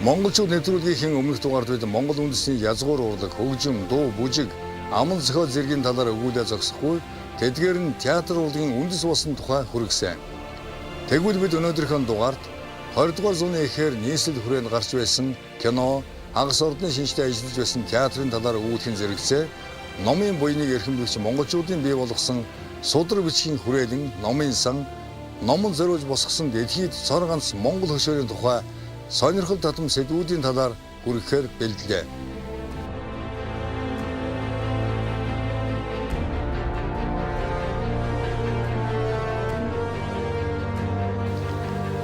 Монголчууд нэвтрүүлгийн өмнөх дугаард бид Монгол үндэсний язгуур урлаг, хөгжим, дуу, бүжиг, аман зохиол зэргийн талаар өгүүлээ зогсохгүй тэдгээр нь театр урлагийн үндэс болсон тухай хүргэсэн. Тэгвэл бид өнөөдрийнхөө дугаард 20 дугаар зууны эхээр нийслэл хүрээнд гарч байсан кино, хагас ордны шинжтэй ажиллаж байсан театрын талаар өгүүлэхин зэрэгцээ номын буйныг эрхэмлэгч монголчуудын бий болгосон судар бичгийн хүрээлэн номын сан, номон зориулж босгосон дэлхийд цор ганц Монгол хөшөөрийн тухай сонирхол татам сэдвүүдийн талаар хүргэхээр бэлдлээ.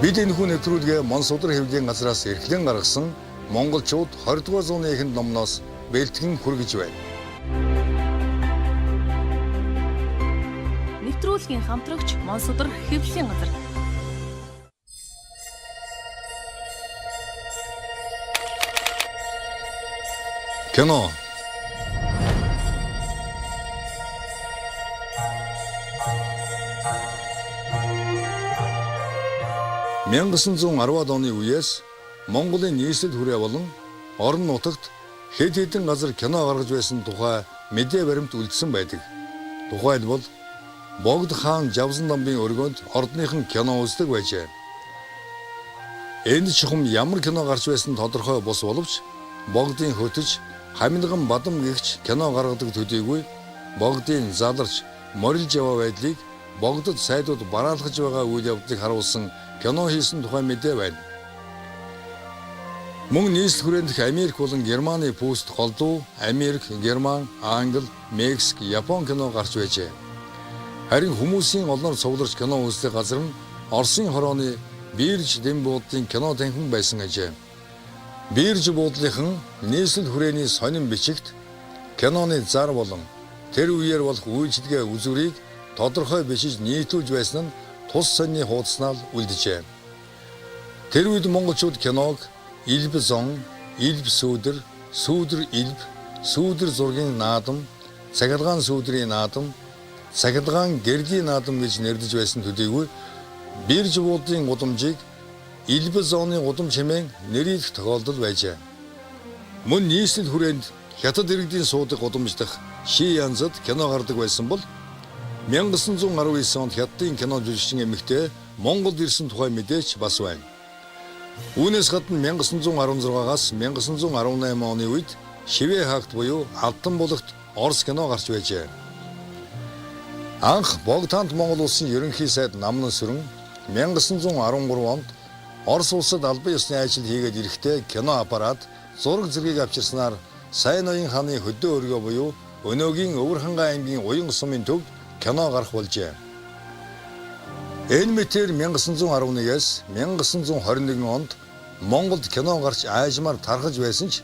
Бид энэхүү нэвтрүүлгээ Мон судар хэвлэлийн газраас эрхлэн гаргасан монголчууд 20 дугаар зууны эхэнд номноос бэлтгэн хүргэж байна. Нэвтрүүлгийн хамтрагч Мон судар хэвлэлийн газар. Кино. (1910-ад оны үеэс Монголын нийслэл хүрээ болон орон нутагт хэд хэдэн газар кино гаргаж байсан тухай мэдээ баримт үлдсэн байдаг. Тухайлбал Богд хаан Жавсан дамбын өргөнд ордныхан кино үздэг байжээ. Энд чухам ямар кино гарч байсан тодорхой бус боловч Богдын хөтөж Хамилган Бадам гэгч кино гаргадаг төдийгүй Богдын заларч морилж яваа байдлыг Богдод сайдууд бараалхаж байгаа үйл явдлыг харуулсан кино хийсэн тухай мэдээ байна. Мөн нийслэл хүрээнд Америк болон Германы пүүст голдуу Америк, Герман, Англи, Мексик, Япон кино гарч байжээ. Харин хүмүүсийн олноор цугларч кино үздэг газар нь Оросын хорооны Бирж дэм буудлын кино танхим байсан ажээ. Бирж буудлынхан нийслэл хүрээний сонин бичигт киноны зар болон тэр үеэр болох үйлчилгээ үзүүрийг тодорхой бичиж нийтүүлж байсан нь тус сонины хуудаснаар үлджээ. Тэр үед монголчууд киног Илб зон, Илб сүүдэр, сүүдэр Илб, сүүдэр зургийн наадам, цахилгаан сүүдрийн наадам, цахилгаан гэрлийн наадам гэж нэрлэж байсан төдийгүй Бирж буудлын гудамжийг Илб зооны гудам чимээн нэрийх тохиолдол байжээ. Мөн нийслэл хүрээнд хятад иргэдийн суудаг гудамж дах Ши янзад кино гардаг байсан бол 1919 онд хятадын кино жүжигчин эмэгтэй Монголд ирсэн тухай мэдээч бас байна. Үүнээс гадна 1916-аас 1918 оны үед Шивэ хаагт буюу Алдан булагт Орос кино гарч байжээ. Анх Богдхаант Монгол улсын ерөнхий сайд Намнан сүрэн 1913 онд Орос улсад албан ёсны ажил хийгээд ирэхдээ кино аппарат зураг зэргийг авчирснаар Сайн ноён хааны хөдөө өргөө буюу Өнөөгийн Өвөрхангай аймгийн Уян сумын төвд кино гарах болжээ. Энэ мэтэр 1911-ээс 1921 онд Монголд кино гарч аажмаар тархаж байсан ч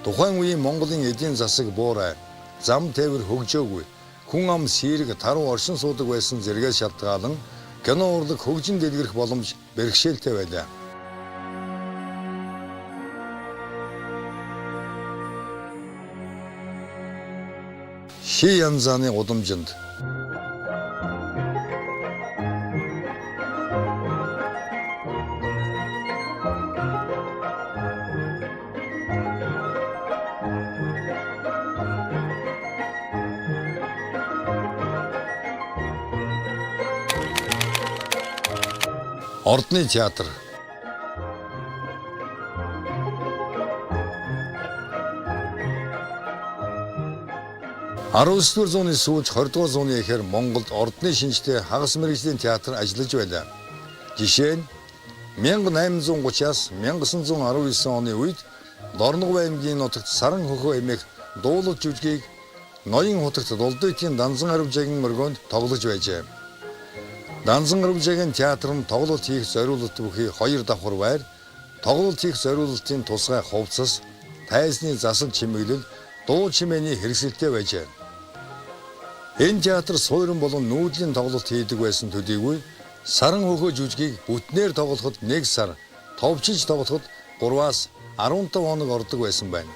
тухайн үеийн Монголын эдийн засаг буурай, зам тээвэр хөгжөөгүй, хүн ам сэрэг таруу оршин суудаг байсан зэрэгээс шалтгаалan кино урлаг хөгжин дэлгэрэх боломж бэрхшээлтэй байлаа. Ши янзаны гудамжинд Ордны театр. (19-р зууны сүүлд 20 дугаар зууны эхээр Монголд ордны шинжтэй хагас мэргэжлийн театр ажиллаж байлаа. Жишээ нь 1830-аас 1919 оны үед Дорногов аймгийн нутагт Саран хөхөө эмээх дуулал жүжигийг Ноён хотогт Дулдыйтын Данзан арвжагийн мөргөнд тоглож байжээ. Данзан арвжагийн театр нь тоглолт хийх зориулалт бүхий 2 давхар байр, тоглолт хийх зориулалтын тусгай хувцас, тайзны засал чимэглэл, дуу чимээний хэрэгсэлтэй байжээ. Энэ театр суурин болон нүүдлийн тоглолт хийдэг байсан төдийгүй Саран хөхөө жүжигийг бүтнээр тоглоход 1 сар, товчиж тоглоход 3-аас 15 хоног ордог байсан байна.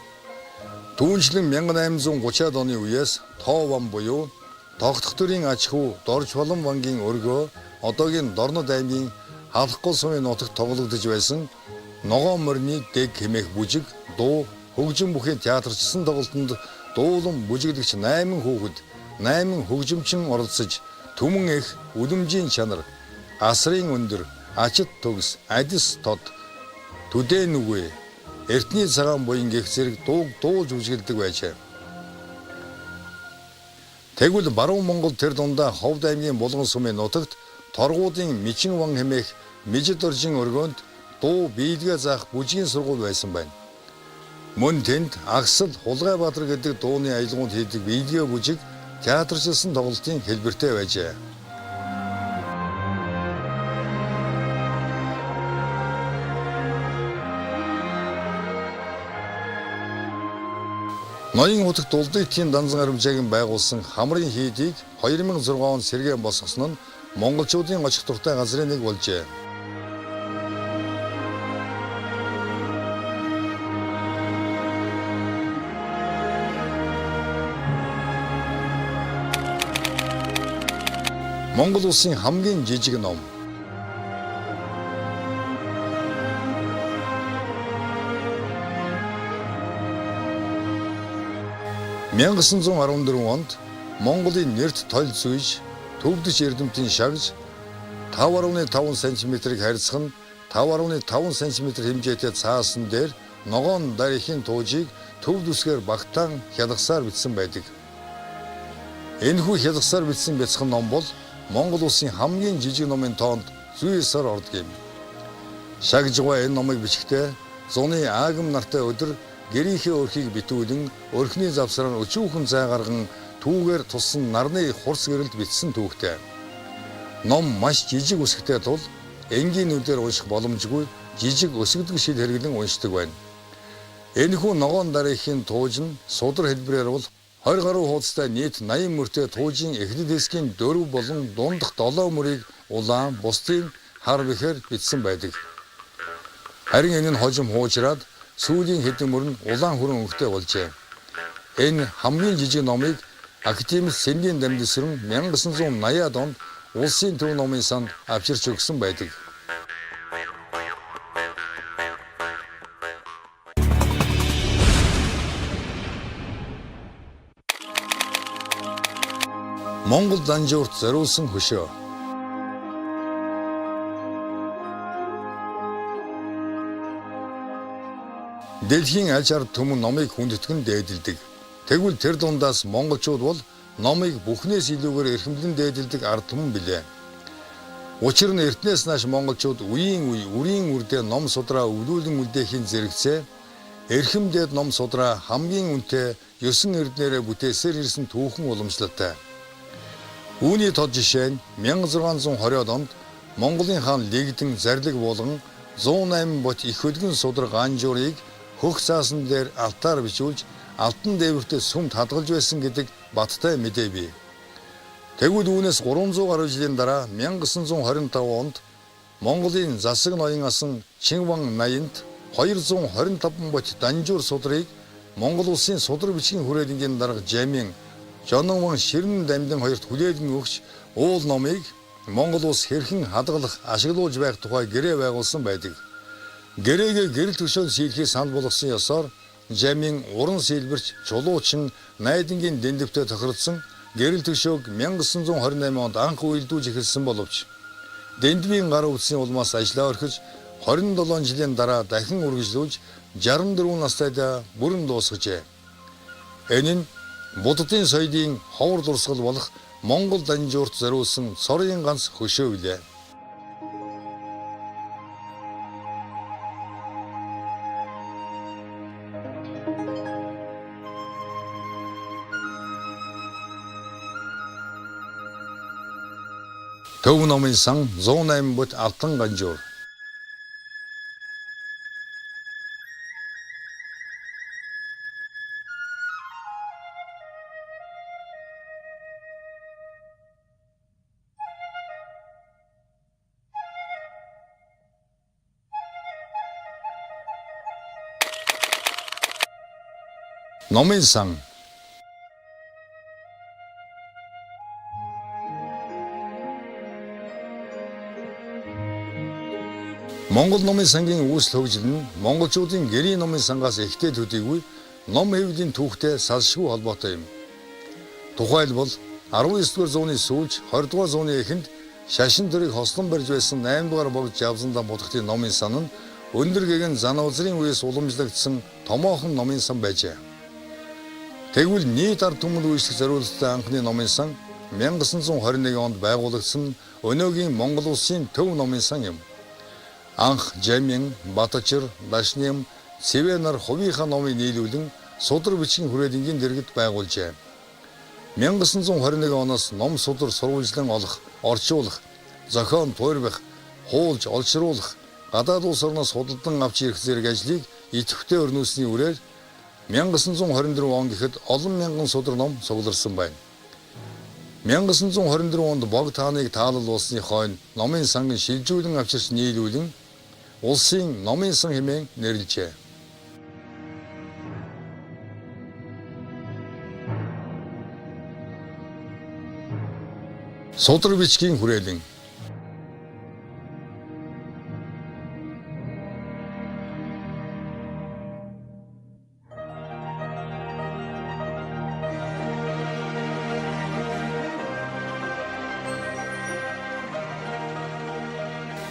Түүнчлэн 1830-ад оны үеэс Тоован буюу Тогтох төрийн аж ахуй Дорж Балан бангийн өргөө одоогийн Дорнод аймгийн Халахгүй сумын нутагт тоглогдож байсан ногоон морины дэг хэмээх бүжиг, дуу, хөгжим бүхий театрчсан тоглолтод дуулан бүжиглэгч 8 хүүхэд, 8 хөгжимчин оролцож түмэн их үлэмжийн чанар, асрын өндөр, ачит төгс, адис тод, төдөө нүгэ, эртний цагаан буян гэх зэрэг дуулж бүжгэлдэг байжээ. Тэгвэл баруун Монгол тэр дундаа Ховд аймгийн Булган сумын нутагт торгуудын Мичин ван хэмээх Мижид оржин өргөөнд дуу биелгээ заах бүжгийн сургууль байсан байна. Мөн тэнд Агсал Хулгайбаатар гэдэг дууны аялгаунд хийдэг биелгээ бүжиг театрчилсан тоглолтын хэлбэртэй байжээ. Ноён утга дулдыйтын данзан харамжааг байгуулсан хамрын хийдийг 2006 онд сэргээн босгосон нь монголчуудын очих дуртай газрын нэг болжээ. Монгол улсын хамгийн жижиг ном. (1914 онд Монголын нэрт толь зүйж, төвдөж эрдэмтэн шагж 5.5 см-ийг харьцах нь 5.5 см хэмжээтэй цаасан дээр ногоон дарихын туужийг төв дүсгээр багтаан хялгасаар бичсэн байдаг. Энэхүү хялгасаар бичсэн бяцхан ном бол Монгол улсын хамгийн жижиг номын тоонд зүйсээр ордог юм. Шагжгаа энэ номыг бичихдээ зуны аагам нартай өдөр гэрийнхээ өрхийг битүүлэн өрхний завсраар өчүүхэн зай гарган түүгээр туссан нарны хурц гэрэлд бичсэн түүхтэй. Ном маш жижиг үсгтэй тул энгийнүүдээр унших боломжгүй жижиг өсгөдөг шил хэрэглэн уншдаг байна. Энэхүү ногоон дарихын тууж нь судар хэлбэрээр бол 20 гаруй хуудастай нийт 80 мөртэй туужийн эхлэл хэсгийн 4 болон дундах 7 мөрийг улаан бусдын хар бэхээр бичсэн байдаг. Харин энэ нь хожим хуучраад сүүлийн хэдэн мөр нь улаан хүрэн өнгөтэй болжээ. Энэ хамгийн жижиг номыг академик Сэндийн Дамжисран 1980-ад онд улсын төв номын санд авчирч өгсөн байдаг. Монгол данжуурт зориулсан хөшөө. Дэлхийн аль ард түмэн номыг хүндэтгэн дээдэлдэг. Тэгвэл тэр дундаас монголчууд бол номыг бүхнээс илүүгээр эрхэмлэн дээдэлдэг ард түмэн билээ. Учир нь эртнээс нааш монголчууд үеийн үрийн үрдээ ном судраа өвлүүлэн үлдээхийн зэрэгцээ эрхэмдээд ном судраа хамгийн үнэтэй 9 эрднэрээ бүтээсээр ирсэн түүхэн уламжлалтай. Үүний тод жишээ нь 1620 онд Монголын хаан Лэгдэн зарлиг болгон 108 бот их хөдгөн судар ганжуурыг хөх цаасан дээр алтаар бичүүлж алтан дээвэртээ сүмд хадгалж байсан гэдэг баттай мэдээ бий. Тэгвэл үүнээс 300 гаруй жилийн дараа 1925 онд Монголын засаг ноён асан Чинван 80-нд 225 бот данжуур судрыг Монгол улсын судар бичгийн хүрээлэнгийн дарга Жамин Жононван Ширнэн Дамдын хоёрт хүлээлгэн өгч уул номыг Монгол улс хэрхэн хадгалах, ашиглуулж байх тухай гэрээ байгуулсан байдаг. Гэрээгээ гэрэл төшөөнд сийлхийг санал болгосон ёсоор Жамин уран сэлбэрч чулуучин найдангийн дэндвтэ тохирдсон гэрэл төшөөг 1928 онд анх үйлдүүлж эхэлсэн боловч дэндвийн гар үтсийн улмаас ажиллаа орхиж 27 жилийн дараа дахин үргэлжлүүлж 64 настайдаа бүрэн дуусгажээ. Энэ нь Буддын соёлын ховор дурсгал болох Монгол данжуурт зориулсан сорын ганц хөшөө билээ. Төв номын сан 108 бот алтан ганжуур. Номын сан Монгол номын сангийн үүсэл хөгжил нь монголчуудын гэрийн номын сангаас ихтэй төдийгүй ном хэвлэлийн түүхтэй салшгүй холбоотой юм. Тухайлбал 19-р зууны сүүлч 20-р зууны эхэнд шашин төрийг хослон барьж байсан 8-р богд Жавзандаа будахтын номын сан нь өндөр гэгэн зан узрын үеэс уламжлагдсан томоохон номын сан байжээ. Тэгвэл нийт ард түмэнд үйлчлэх зориулалттай анхны номын сан 1921 онд байгуулагдсан өнөөгийн Монгол улсын төв номын сан юм. Анх Жамин, Батчир, Дашням, Цэвэнар хувийнхаа номыг нийлүүлэн судар бичгийн хүрээлэнгийн дэргэд байгуулжээ. 1921 оноос ном судар сурвалжлан олох, орчуулах, зохион туурбах, хуулж олшруулах, гадаад улс орноос худалдан авч ирэх зэрэг ажлыг идэвхтэй өрнүүлсний үрээр 1924 он гэхэд олон мянган судар ном сугларсан байна. 1924 онд бог тааныг таалал хойно номын сангийн шилжүүлэн авчирч нийлүүлэн улсын номын сан хэмээн нэрлэжээ. Судар бичгийн хүрээлэн.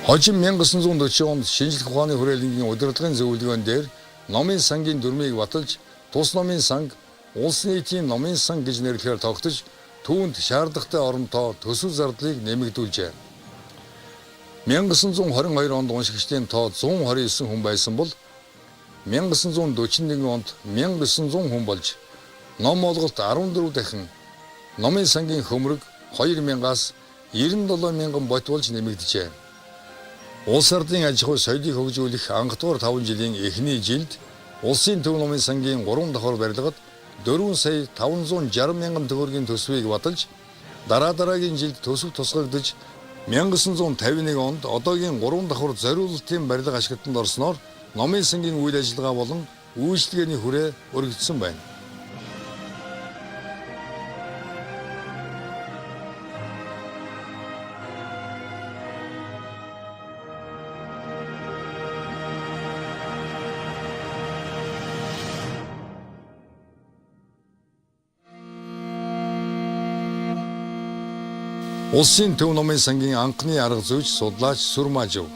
Хожим 1940 онд шинжлэх ухааны хүрээлэнгийн удирдлагын зөвлөгөөн дээр номын сангийн дүрмийг баталж тус номын санг улс нийтийн номын сан гэж нэрлэхээр тогтож түүнд шаардлагатай оронтой төсөв зардлыг нэмэгдүүлжээ. 1922 онд уншигчдын тоо 129 хүн байсан бол 1941 онд 1900 хүн болж ном олголт 14 дахин номын сангийн хөмрөг 2000-аас 97 мянган бот болж нэмэгдэжээ. Улс ардын аж ахуй соёлыг хөгжүүлэх анхдугаар 5 жилийн эхний жилд улсын төв номын сангийн 3 давхар барилгад 4 сая 560 мянган төгрөгийн төсвийг баталж дараагийн жилд төсөв тусгагдж 1951 онд одоогийн 3 давхар зориулалтын барилга ашиглалтанд орсноор номын сангийн үйл ажиллагаа болон үйлчлэгээний хүрээ өргөгдсөн байна. Улсын төв номын сангийн анхны арга зүйч судлаач Сүрмажив.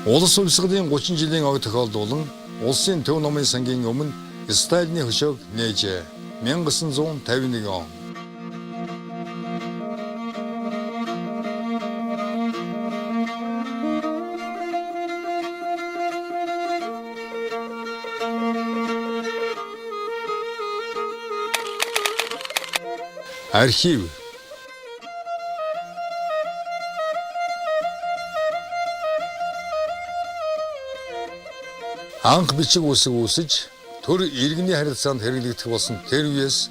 Улс хувьсгалын 30 жилийн ог тохиолдуулан улсын төв номын сангийн өмнө Сталины хөшөөг нээжээ. 1951 он. Архив. Анх бичиг үсэг үүсэж төр иргэний харилцаанд хэрэглэгдэх болсон тэр үеэс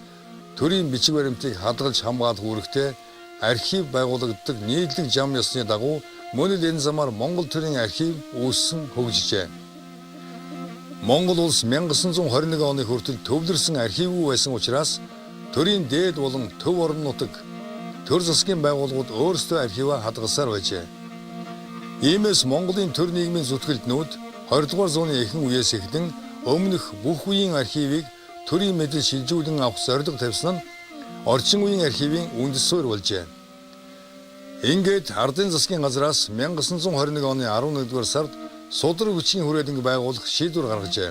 төрийн бичиг баримтыг хадгалж хамгаалах үүрэгтэй архив байгуулагддаг нийтлэг зам ёсны дагуу мөн л энэ замаар Монгол төрийн архив үүссэн хөгжижээ. Монгол улс 1921 оны хүртэл төвлөрсөн архивгүй байсан учраас төрийн дээд болон төв орон нутаг төр засгийн байгууллагууд өөрсдөө архиваа хадгалсаар байжээ. Иймээс Монголын төр нийгмийн зүтгэлтнүүд 20-р зууны эхэн үеэс эхлэн өмнөх бүх үеийн архивыг төрийн мэдэл шилжүүлэн авах зорилго тавьсан нь орчин үеийн архивын үндэс суурь болжээ. Ингээд ардын засгийн газраас 1921 оны 11-р сард судар бичгийн хүрээлэнг байгуулах шийдвэр гаргажээ.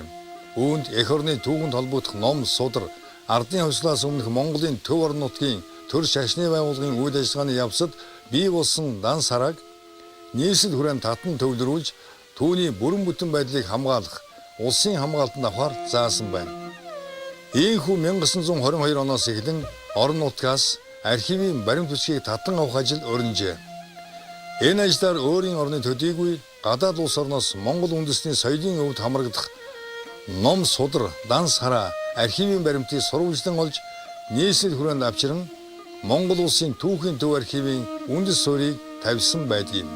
Үүнд эх орны түүхэнд холбогдох ном, судар, ардын хувьслаас өмнөх Монголын төв орон нутгийн төр шашны байгууллагын үйл ажиллагааны явцад бий болсон дан сарааг нийслэл хүрээнд татан төвлөрүүлж түүний бүрэн бүтэн байдлыг хамгаалах улсын хамгаалтанд авахар заасан байна. Ийхүү 1922 оноос эхлэн орон нутгаас архивын баримт бичгийг татан авах ажил өрнөжээ. Энэ ажлаар өөрийн орны төдийгүй гадаад улс орноос Монгол үндэсний соёлын өвд хамрагдах ном, судар, данс хараа архивын баримтыг сурвалжлан олж нийслэл хүрээнд авчиран Монгол улсын түүхийн төв архивын үндэс суурийг тавьсан байдаг юм.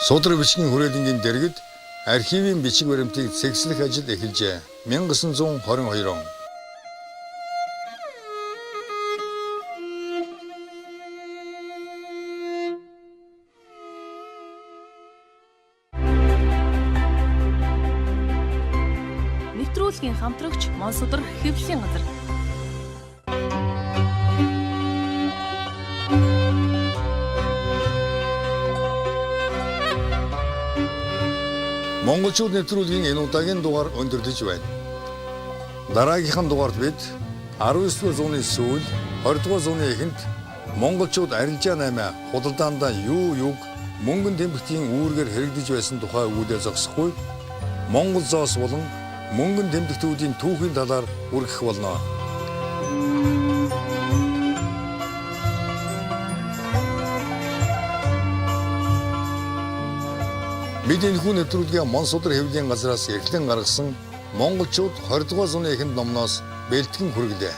Судар бичгийн хүрээлэнгийн дэргэд архивын бичиг баримтыг цэгцлэх ажил эхэлжээ. 1922 он. Нэвтрүүлгийн хамтрагч Монсодөр хэвлэлийн газар. Монголчууд нэвтрүүлгийн энэ удаагийн дугаар өндөрлөж байна. Дараагийнхын дугаард бид 19-р зууны сүүл 20-р зууны эхэнд монголчууд арилжаа 8 худалдаандаа юг мөнгөн тэмдэгтийн үүргээр хэрэгдэж байсан тухай үүдээ зогсохгүй Монгол зоос болон мөнгөн тэмдэгтүүдийн түүхийн талаар үргэх болно. Бид энэ хүн нэвтрүүлгийн Монсодөр хэвлэлийн газраас эрхлэн гаргасан монголчууд 20 дугаар зууны эхэнд номноос бэлтгэн хүргэлээ.